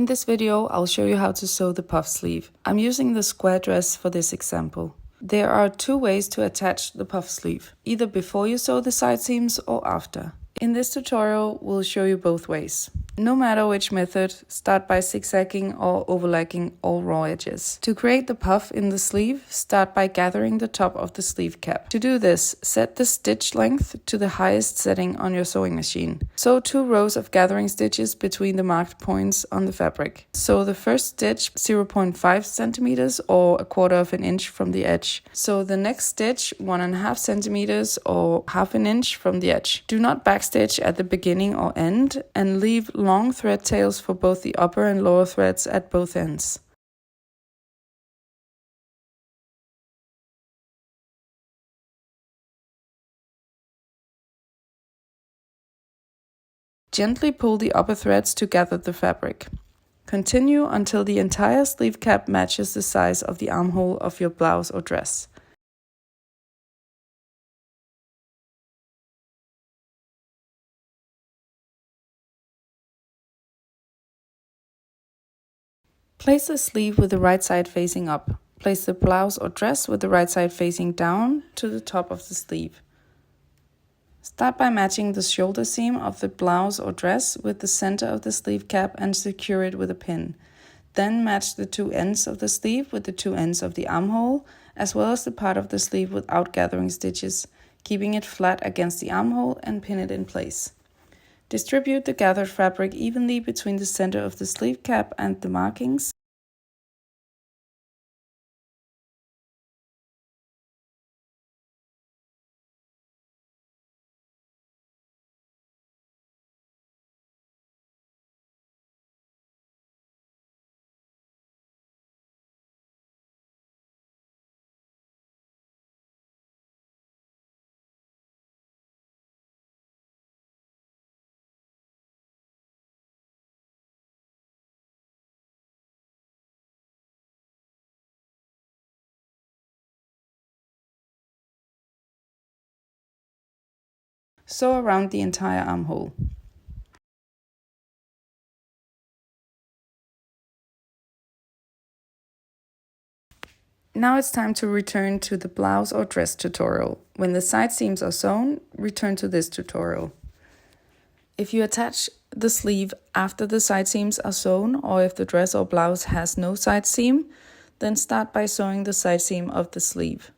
In this video, I'll show you how to sew the puff sleeve. I'm using the square dress for this example. There are two ways to attach the puff sleeve, either before you sew the side seams or after. In this tutorial, we'll show you both ways. No matter which method, start by zigzagging or overlapping all raw edges. To create the puff in the sleeve, start by gathering the top of the sleeve cap. To do this, set the stitch length to the highest setting on your sewing machine. Sew 2 rows of gathering stitches between the marked points on the fabric. Sew the first stitch 0.5 centimeters or 1/4 inch from the edge. Sew the next stitch 1.5 centimeters or 1/2 inch from the edge. Do not backstitch at the beginning or end, and leave long thread tails for both the upper and lower threads at both ends. Gently pull the upper threads to gather the fabric. Continue until the entire sleeve cap matches the size of the armhole of your blouse or dress. Place the sleeve with the right side facing up. Place the blouse or dress with the right side facing down to the top of the sleeve. Start by matching the shoulder seam of the blouse or dress with the center of the sleeve cap and secure it with a pin. Then match the 2 ends of the sleeve with the 2 ends of the armhole, as well as the part of the sleeve without gathering stitches, keeping it flat against the armhole and pin it in place. Distribute the gathered fabric evenly between the center of the sleeve cap and the markings. Sew around the entire armhole. Now it's time to return to the blouse or dress tutorial. When the side seams are sewn, return to this tutorial. If you attach the sleeve after the side seams are sewn, or if the dress or blouse has no side seam, then start by sewing the side seam of the sleeve.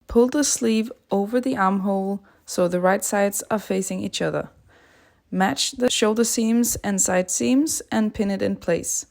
Pull the sleeve over the armhole so the right sides are facing each other. Match the shoulder seams and side seams and pin it in place.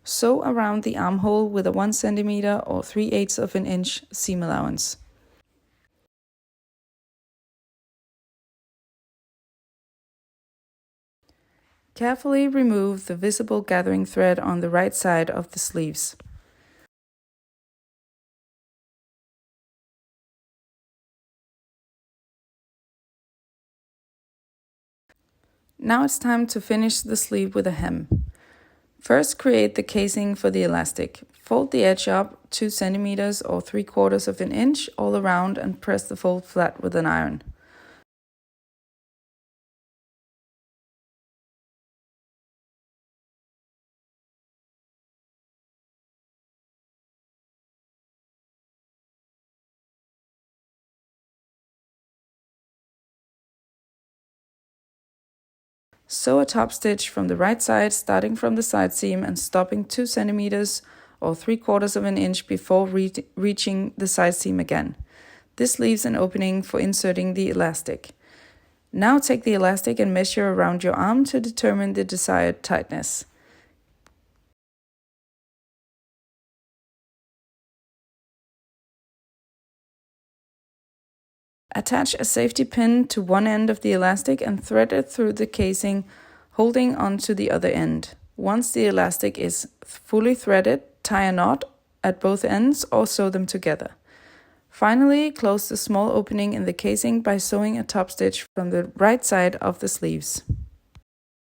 Sew around the armhole with a 1 centimeter or 3/8 inch seam allowance. Carefully remove the visible gathering thread on the right side of the sleeves. Now it's time to finish the sleeve with a hem. First, create the casing for the elastic. Fold the edge up 2 centimeters or 3/4 of an inch all around and press the fold flat with an iron. Sew a top stitch from the right side, starting from the side seam and stopping 2 centimeters or 3/4 of an inch before reaching the side seam again. This leaves an opening for inserting the elastic. Now take the elastic and measure around your arm to determine the desired tightness. Attach a safety pin to one end of the elastic and thread it through the casing, holding onto the other end. Once the elastic is fully threaded, tie a knot at both ends or sew them together. Finally, close the small opening in the casing by sewing a top stitch from the right side of the sleeves.